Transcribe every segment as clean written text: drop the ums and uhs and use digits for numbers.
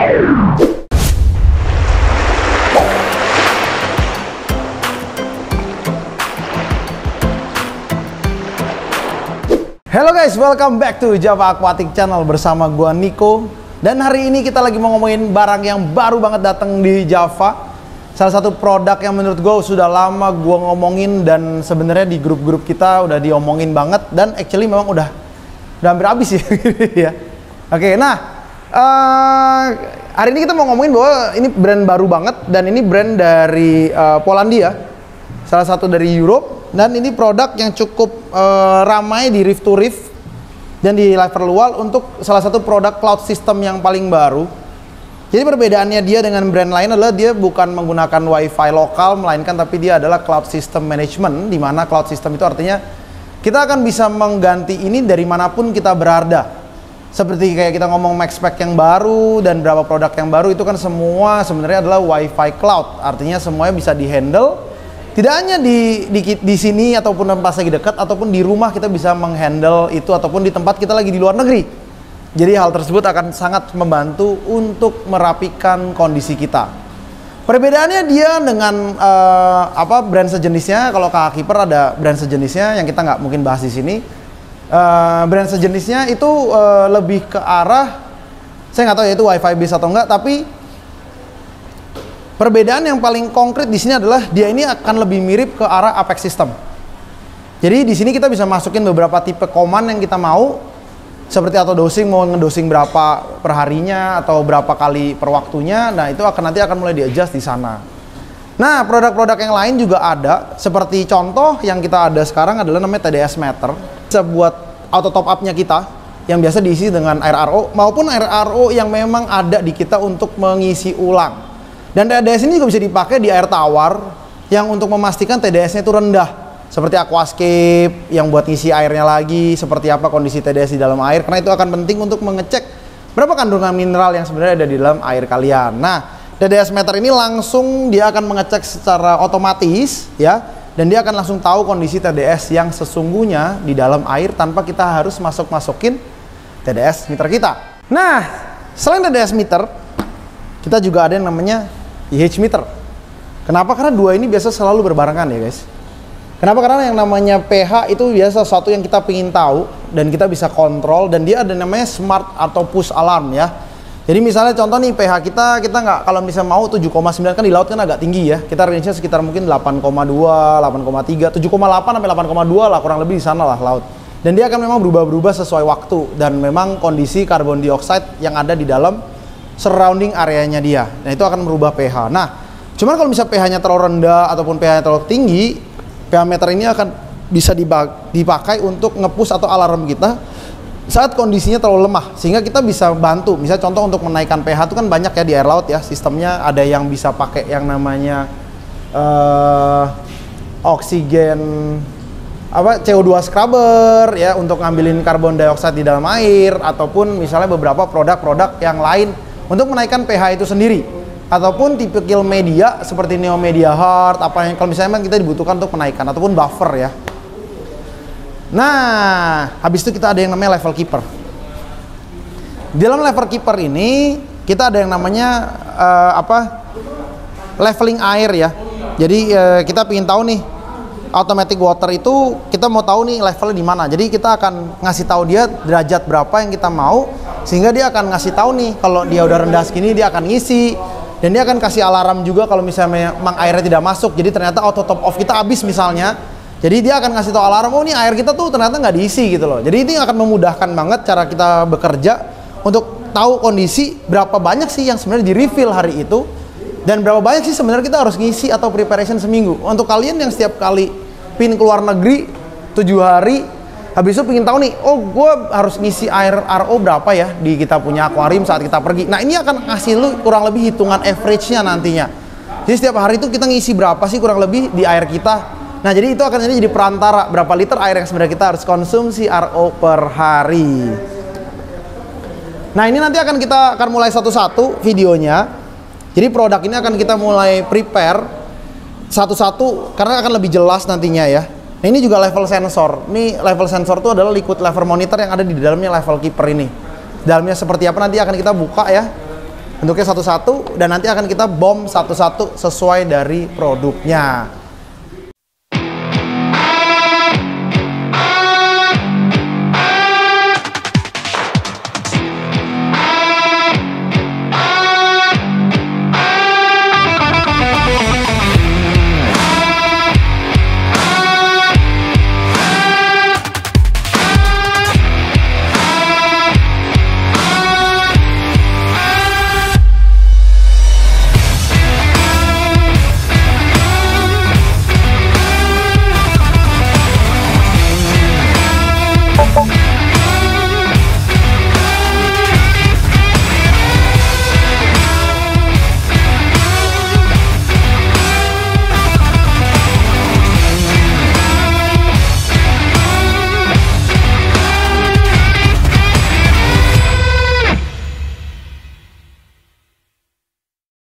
Halo guys, welcome back to Java Aquatic Channel bersama gua Niko. Dan hari ini kita lagi mau ngomongin barang yang baru banget datang di Java. Salah satu produk yang menurut gua sudah lama gua ngomongin dan sebenarnya di grup-grup kita udah diomongin banget dan actually memang udah hampir habis ya. Ya. Oke, nah hari ini kita mau ngomongin bahwa ini brand baru banget dan ini brand dari Polandia, salah satu dari Europe. Dan ini produk yang cukup ramai di Rift to Rift dan di Liverpool untuk salah satu produk cloud system yang paling baru. Jadi perbedaannya dia dengan brand lain adalah dia bukan menggunakan WiFi lokal, melainkan tapi dia adalah cloud system management, di mana cloud system itu artinya kita akan bisa mengganti ini dari manapun kita berada. Seperti kayak kita ngomong MaxPack yang baru dan beberapa produk yang baru itu kan semua sebenarnya adalah WiFi cloud, artinya semuanya bisa dihandle. Tidak hanya di sini ataupun pas lagi dekat ataupun di rumah kita bisa menghandle itu ataupun di tempat kita lagi di luar negeri. Jadi hal tersebut akan sangat membantu untuk merapikan kondisi kita. Perbedaannya dia dengan brand sejenisnya. Kalau KH-Keeper ada brand sejenisnya yang kita nggak mungkin bahas di sini. Brand sejenisnya itu lebih ke arah, saya nggak tahu ya itu WiFi base atau enggak, tapi perbedaan yang paling konkret di sini adalah dia ini akan lebih mirip ke arah Apex System. Jadi di sini kita bisa masukin beberapa tipe command yang kita mau, seperti auto dosing, mau ngedosing berapa perharinya atau berapa kali per waktunya. Nah itu nanti akan mulai di-adjust di sana. Nah produk-produk yang lain juga ada, seperti contoh yang kita ada sekarang adalah namanya TDS Meter. Bisa buat auto top up-nya kita yang biasa diisi dengan air RO maupun air RO yang memang ada di kita untuk mengisi ulang. Dan TDS ini juga bisa dipakai di air tawar yang untuk memastikan TDS-nya itu rendah. Seperti Aquascape yang buat ngisi airnya lagi, seperti apa kondisi TDS di dalam air. Karena itu akan penting untuk mengecek berapa kandungan mineral yang sebenarnya ada di dalam air kalian. Nah, TDS Meter ini langsung dia akan mengecek secara otomatis ya. Dan dia akan langsung tahu kondisi TDS yang sesungguhnya di dalam air tanpa kita harus masukin TDS meter kita. Nah, selain TDS meter, kita juga ada yang namanya IH meter. Kenapa? Karena dua ini biasa selalu berbarengan ya guys. Kenapa? Karena yang namanya pH itu biasa sesuatu yang kita ingin tahu dan kita bisa kontrol, dan dia ada namanya smart atau push alarm ya. Jadi misalnya contoh nih pH kita nggak, kalau misalnya mau 7,9 kan di laut kan agak tinggi ya. Kita range-nya sekitar mungkin 8,2, 8,3, 7,8 sampai 8,2 lah kurang lebih di sana lah laut. Dan dia akan memang berubah-berubah sesuai waktu dan memang kondisi karbon dioksida yang ada di dalam surrounding areanya dia. Nah itu akan merubah pH. Nah cuman kalau misalnya pH-nya terlalu rendah ataupun pH-nya terlalu tinggi, pH meter ini akan bisa dipakai untuk nge-push atau alarm kita saat kondisinya terlalu lemah, sehingga kita bisa bantu. Misalnya contoh untuk menaikkan pH itu kan banyak ya di air laut ya sistemnya. Ada yang bisa pakai yang namanya oksigen CO2 scrubber ya untuk ngambilin karbon dioksida di dalam air, ataupun misalnya beberapa produk-produk yang lain untuk menaikkan pH itu sendiri, ataupun tipe kill media seperti Neo Media Hard, apa yang kalau misalnya kita dibutuhkan untuk menaikkan, ataupun buffer ya. Nah habis itu kita ada yang namanya level keeper. Di dalam level keeper ini kita ada yang namanya leveling air ya. Jadi kita ingin tahu nih automatic water itu kita mau tahu nih levelnya di mana. Jadi kita akan ngasih tahu dia derajat berapa yang kita mau, sehingga dia akan ngasih tahu nih kalau dia udah rendah segini dia akan ngisi, dan dia akan kasih alarm juga kalau misalnya memang airnya tidak masuk. Jadi ternyata auto top off kita habis misalnya, jadi dia akan ngasih tahu alarm, oh ini air kita tuh ternyata nggak diisi gitu loh. Jadi ini akan memudahkan banget cara kita bekerja untuk tahu kondisi berapa banyak sih yang sebenarnya di refill hari itu, dan berapa banyak sih sebenarnya kita harus ngisi atau preparation seminggu. Untuk kalian yang setiap kali pin keluar negeri 7 hari, habis itu pengen tahu nih, oh gue harus ngisi air RO berapa ya di kita punya akuarium saat kita pergi. Nah ini akan ngasih lu kurang lebih hitungan average-nya nantinya. Jadi setiap hari itu kita ngisi berapa sih kurang lebih di air kita. Nah jadi itu akan jadi perantara berapa liter air yang sebenarnya kita harus konsumsi RO per hari. Nah ini nanti kita akan mulai satu-satu videonya. Jadi produk ini akan kita mulai prepare satu-satu karena akan lebih jelas nantinya ya. Nah, ini juga level sensor. Ini level sensor itu adalah liquid level monitor yang ada di dalamnya level keeper ini. Dalamnya seperti apa nanti akan kita buka ya. bentuknya satu-satu, dan nanti akan kita bom satu-satu sesuai dari produknya.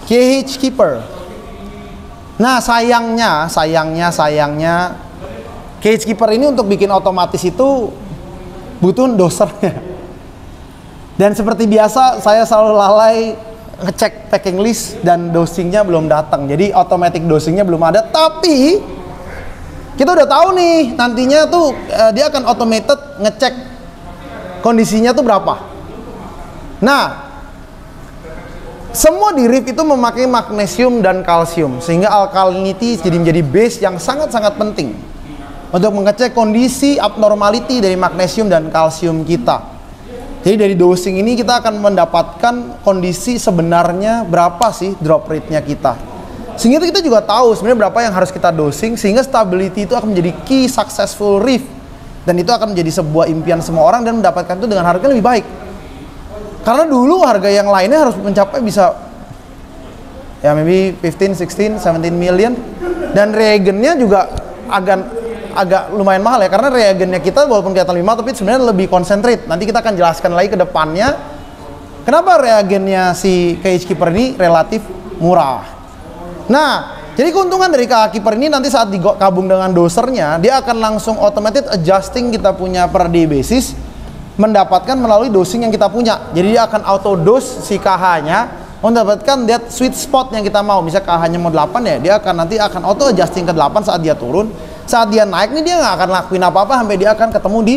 KH Keeper. Nah, sayangnya KH Keeper ini untuk bikin otomatis itu butuh dosernya. Dan seperti biasa, saya selalu lalai ngecek packing list dan dosingnya belum datang. Jadi automatic dosingnya belum ada. Tapi kita udah tahu nih, nantinya tuh dia akan automated ngecek kondisinya tuh berapa. Nah, semua di Reef itu memakai magnesium dan kalsium, sehingga alkalinity jadi menjadi base yang sangat-sangat penting untuk mengecek kondisi abnormality dari magnesium dan kalsium kita. Jadi dari dosing ini kita akan mendapatkan kondisi sebenarnya berapa sih drop rate-nya kita. Sehingga kita juga tahu sebenarnya berapa yang harus kita dosing, sehingga stability itu akan menjadi key successful Reef. Dan itu akan menjadi sebuah impian semua orang dan mendapatkan itu dengan harga yang lebih baik. Karena dulu harga yang lainnya harus mencapai bisa ya maybe 15, 16, 17 million, dan reagennya juga agak lumayan mahal ya, karena reagennya kita walaupun kelihatan lebih mahal tapi sebenarnya lebih concentrate. Nanti kita akan jelaskan lagi ke depannya kenapa reagennya si KH Keeper ini relatif murah. Nah, jadi keuntungan dari KH Keeper ini nanti saat digabung dengan dosernya, dia akan langsung automated adjusting kita punya per day basis, mendapatkan melalui dosing yang kita punya. Jadi dia akan auto dose si KH-nya mendapatkan that sweet spot yang kita mau. Misalnya KH-nya mau 8 ya, dia nanti akan auto adjusting ke 8 saat dia turun. Saat dia naik nih dia nggak akan lakuin apa-apa sampai dia akan ketemu di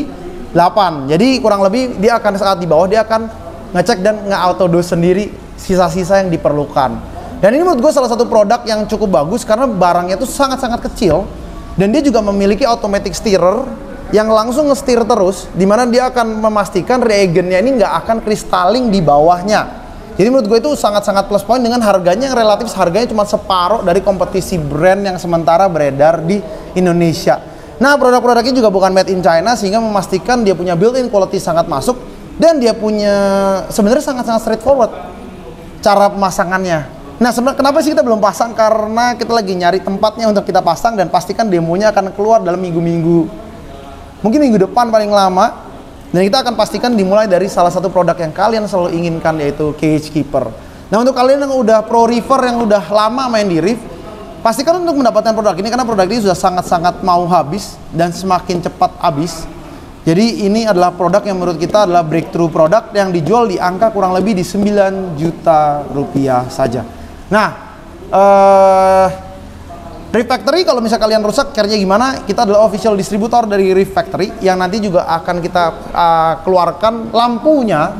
8. Jadi kurang lebih dia akan saat di bawah dia akan ngecek dan nge-auto dose sendiri sisa-sisa yang diperlukan. Dan ini menurut gue salah satu produk yang cukup bagus karena barangnya itu sangat-sangat kecil dan dia juga memiliki automatic stirrer yang langsung nge-stir terus, dimana dia akan memastikan reagennya ini nggak akan kristaling di bawahnya. Jadi menurut gue itu sangat-sangat plus point dengan harganya yang relatif harganya cuma separuh dari kompetisi brand yang sementara beredar di Indonesia. Nah, produk-produknya juga bukan made in China, sehingga memastikan dia punya built-in quality sangat masuk, dan dia punya sebenarnya sangat-sangat straightforward cara pemasangannya. Nah, sebenarnya kenapa sih kita belum pasang? Karena kita lagi nyari tempatnya untuk kita pasang, dan pastikan demonya akan keluar dalam minggu-minggu, mungkin minggu depan paling lama. Dan kita akan pastikan dimulai dari salah satu produk yang kalian selalu inginkan, yaitu KH Keeper. Nah, untuk kalian yang udah pro reefer, yang udah lama main di Reef, pastikan untuk mendapatkan produk ini, karena produk ini sudah sangat-sangat mau habis dan semakin cepat habis. Jadi ini adalah produk yang menurut kita adalah breakthrough produk yang dijual di angka kurang lebih di 9 juta rupiah saja. Nah, Reef Factory, kalau misalnya kalian rusak caranya gimana? Kita adalah official distributor dari Reef Factory yang nanti juga akan kita keluarkan lampunya,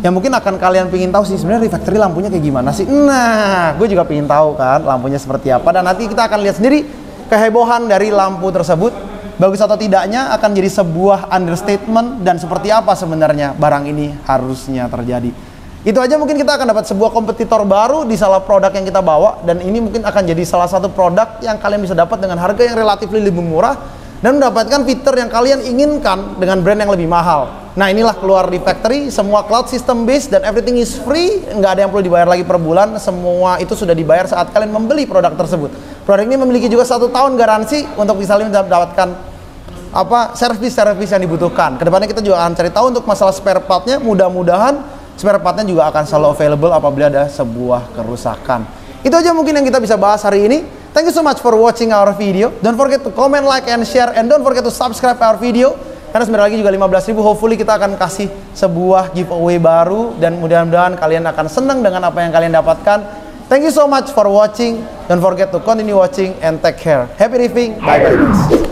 yang mungkin akan kalian pingin tahu sih sebenarnya Reef Factory lampunya kayak gimana sih. Nah, gue juga pingin tahu kan lampunya seperti apa, dan nanti kita akan lihat sendiri kehebohan dari lampu tersebut. Bagus atau tidaknya akan jadi sebuah understatement, dan seperti apa sebenarnya barang ini harusnya terjadi. Itu aja, mungkin kita akan dapat sebuah kompetitor baru di salah produk yang kita bawa, dan ini mungkin akan jadi salah satu produk yang kalian bisa dapat dengan harga yang relatif lebih murah dan mendapatkan fitur yang kalian inginkan dengan brand yang lebih mahal. Nah, inilah keluar di Factory, semua cloud system based dan everything is free, nggak ada yang perlu dibayar lagi per bulan, semua itu sudah dibayar saat kalian membeli produk tersebut. Produk ini memiliki juga 1 tahun garansi untuk misalnya mendapatkan servis-servis yang dibutuhkan. Kedepannya kita juga akan cari tahu untuk masalah spare partnya, mudah-mudahan spare partnya juga akan selalu available apabila ada sebuah kerusakan. Itu aja mungkin yang kita bisa bahas hari ini. Thank you so much for watching our video. Don't forget to comment, like, and share, and don't forget to subscribe our video. karena sebentar lagi juga 15.000. Hopefully kita akan kasih sebuah giveaway baru, dan mudah-mudahan kalian akan senang dengan apa yang kalian dapatkan. Thank you so much for watching. Don't forget to continue watching and take care. Happy reefing. Bye bye guys.